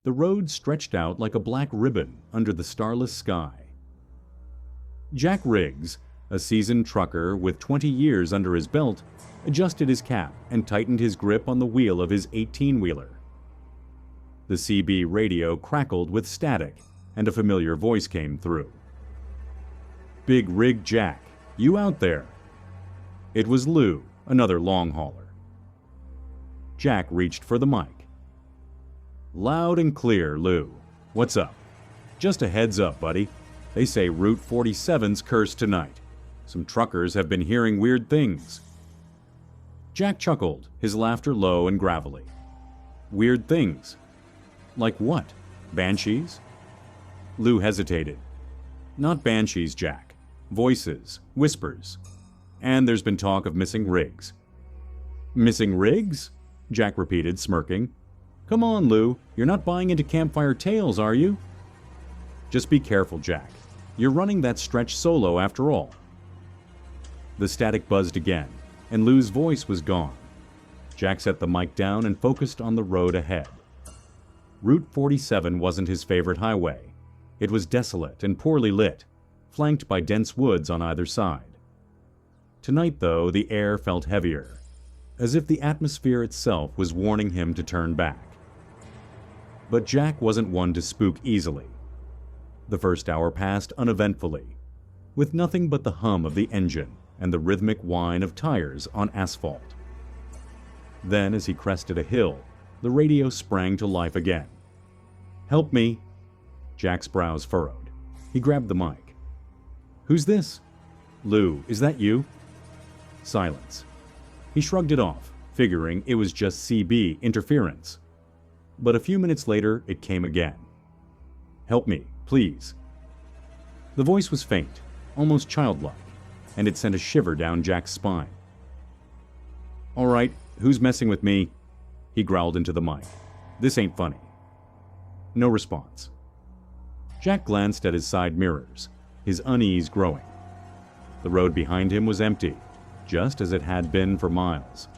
The road stretched out like a black ribbon under the starless sky. Jack Riggs, a seasoned trucker with 20 years under his belt, adjusted his cap and tightened his grip on the wheel of his 18-wheeler. The CB radio crackled with static, and a familiar voice came through. "Big Rig Jack, you out there?" It was Lou, another long hauler. Jack reached for the mic. "Loud and clear, Lou. What's up? Just a heads up, buddy. They say Route 47's cursed tonight. Some truckers have been hearing weird things." Jack chuckled, his laughter low and gravelly. "Weird things? Like what? Banshees?" Lou hesitated. "Not banshees, Jack. Voices, whispers. And there's been talk of missing rigs." "Missing rigs?" Jack repeated, smirking. "Come on, Lou. You're not buying into campfire tales, are you?" "Just be careful, Jack. You're running that stretch solo after all." The static buzzed again, and Lou's voice was gone. Jack set the mic down and focused on the road ahead. Route 47 wasn't his favorite highway. It was desolate and poorly lit, flanked by dense woods on either side. Tonight, though, the air felt heavier, as if the atmosphere itself was warning him to turn back. But Jack wasn't one to spook easily. The first hour passed uneventfully, with nothing but the hum of the engine and the rhythmic whine of tires on asphalt. Then, as he crested a hill, the radio sprang to life again. "Help me!" Jack's brows furrowed. He grabbed the mic. "Who's this?" "Lou, is that you?" Silence. He shrugged it off, figuring it was just CB interference. But a few minutes later, it came again. "Help me, please." The voice was faint, almost childlike, and it sent a shiver down Jack's spine. "All right, who's messing with me?" He growled into the mic. "This ain't funny." No response. Jack glanced at his side mirrors, his unease growing. The road behind him was empty, just as it had been for miles.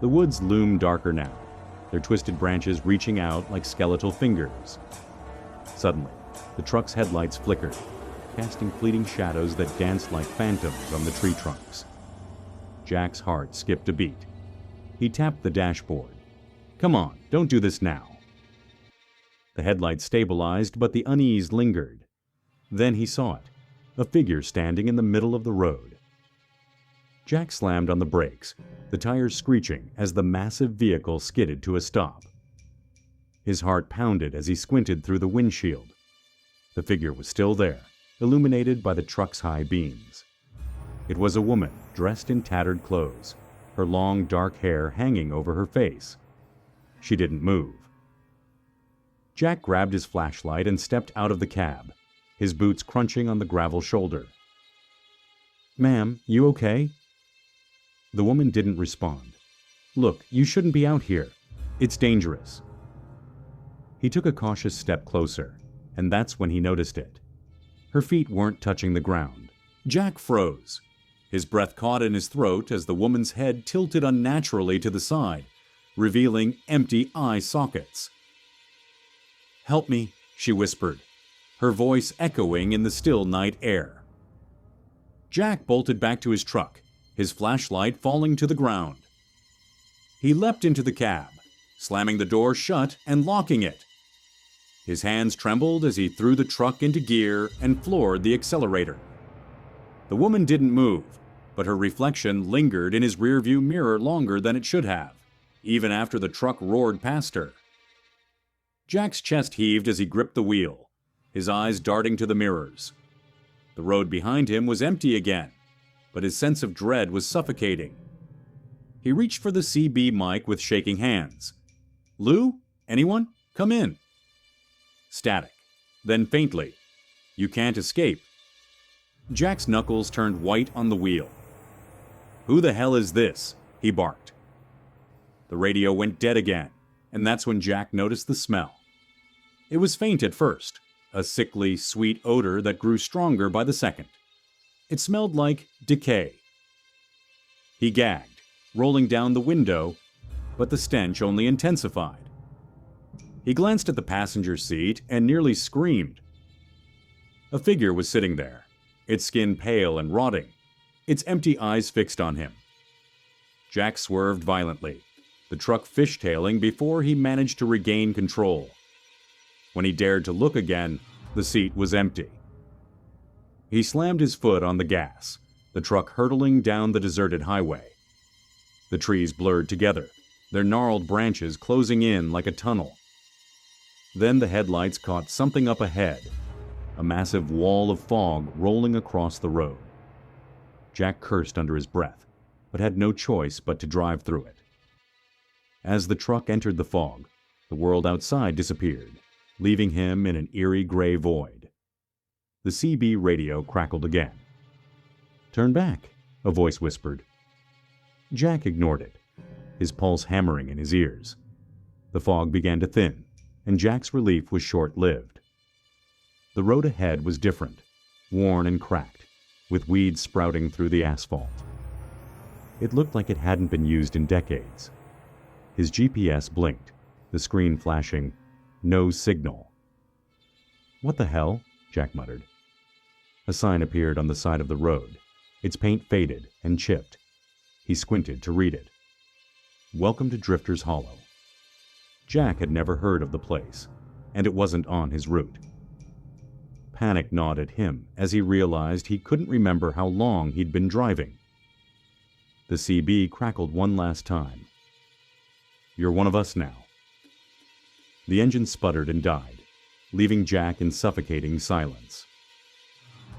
The woods loomed darker now, their twisted branches reaching out like skeletal fingers. Suddenly, the truck's headlights flickered, casting fleeting shadows that danced like phantoms on the tree trunks. Jack's heart skipped a beat. He tapped the dashboard. "Come on, don't do this now." The headlights stabilized, but the unease lingered. Then he saw it, a figure standing in the middle of the road. Jack slammed on the brakes, the tires screeching as the massive vehicle skidded to a stop. His heart pounded as he squinted through the windshield. The figure was still there, illuminated by the truck's high beams. It was a woman dressed in tattered clothes, her long dark hair hanging over her face. She didn't move. Jack grabbed his flashlight and stepped out of the cab, his boots crunching on the gravel shoulder. "Ma'am, you okay?" The woman didn't respond. "Look, you shouldn't be out here. It's dangerous." He took a cautious step closer, and that's when he noticed it. Her feet weren't touching the ground. Jack froze. His breath caught in his throat as the woman's head tilted unnaturally to the side, revealing empty eye sockets. "Help me," she whispered, her voice echoing in the still night air. Jack bolted back to his truck, his flashlight falling to the ground. He leapt into the cab, slamming the door shut and locking it. His hands trembled as he threw the truck into gear and floored the accelerator. The woman didn't move, but her reflection lingered in his rearview mirror longer than it should have, even after the truck roared past her. Jack's chest heaved as he gripped the wheel, his eyes darting to the mirrors. The road behind him was empty again, but his sense of dread was suffocating. He reached for the CB mic with shaking hands. "Lou? Anyone? Come in." Static. Then faintly, "You can't escape." Jack's knuckles turned white on the wheel. "Who the hell is this?" he barked. The radio went dead again, and that's when Jack noticed the smell. It was faint at first, a sickly, sweet odor that grew stronger by the second. It smelled like decay. He gagged, rolling down the window, but the stench only intensified. He glanced at the passenger seat and nearly screamed. A figure was sitting there, its skin pale and rotting, its empty eyes fixed on him. Jack swerved violently, the truck fishtailing before he managed to regain control. When he dared to look again, the seat was empty. He slammed his foot on the gas, the truck hurtling down the deserted highway. The trees blurred together, their gnarled branches closing in like a tunnel. Then the headlights caught something up ahead, a massive wall of fog rolling across the road. Jack cursed under his breath, but had no choice but to drive through it. As the truck entered the fog, the world outside disappeared, leaving him in an eerie gray void. The CB radio crackled again. "Turn back," a voice whispered. Jack ignored it, his pulse hammering in his ears. The fog began to thin, and Jack's relief was short-lived. The road ahead was different, worn and cracked, with weeds sprouting through the asphalt. It looked like it hadn't been used in decades. His GPS blinked, the screen flashing, "No signal." "What the hell?" Jack muttered. A sign appeared on the side of the road, its paint faded and chipped. He squinted to read it. "Welcome to Drifter's Hollow." Jack had never heard of the place, and it wasn't on his route. Panic gnawed at him as he realized he couldn't remember how long he'd been driving. The CB crackled one last time. "You're one of us now." The engine sputtered and died, leaving Jack in suffocating silence.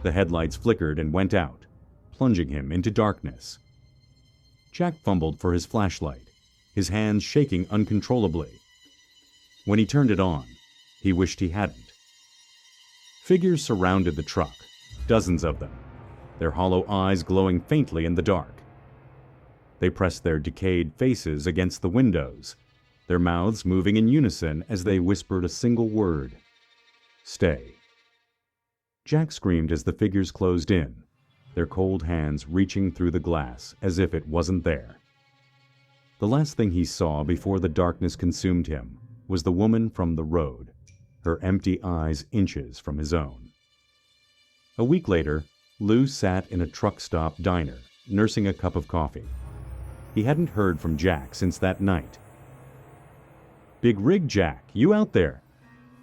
The headlights flickered and went out, plunging him into darkness. Jack fumbled for his flashlight, his hands shaking uncontrollably. When he turned it on, he wished he hadn't. Figures surrounded the truck, dozens of them, their hollow eyes glowing faintly in the dark. They pressed their decayed faces against the windows, their mouths moving in unison as they whispered a single word: "Stay." Jack screamed as the figures closed in, their cold hands reaching through the glass as if it wasn't there. The last thing he saw before the darkness consumed him was the woman from the road, her empty eyes inches from his own. A week later, Lou sat in a truck stop diner, nursing a cup of coffee. He hadn't heard from Jack since that night. "Big rig, Jack, you out there?"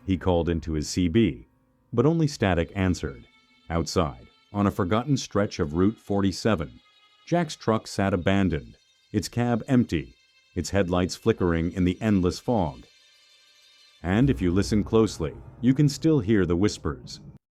He called into his CB, but only static answered. Outside, on a forgotten stretch of Route 47, Jack's truck sat abandoned, its cab empty, its headlights flickering in the endless fog. And if you listen closely, you can still hear the whispers,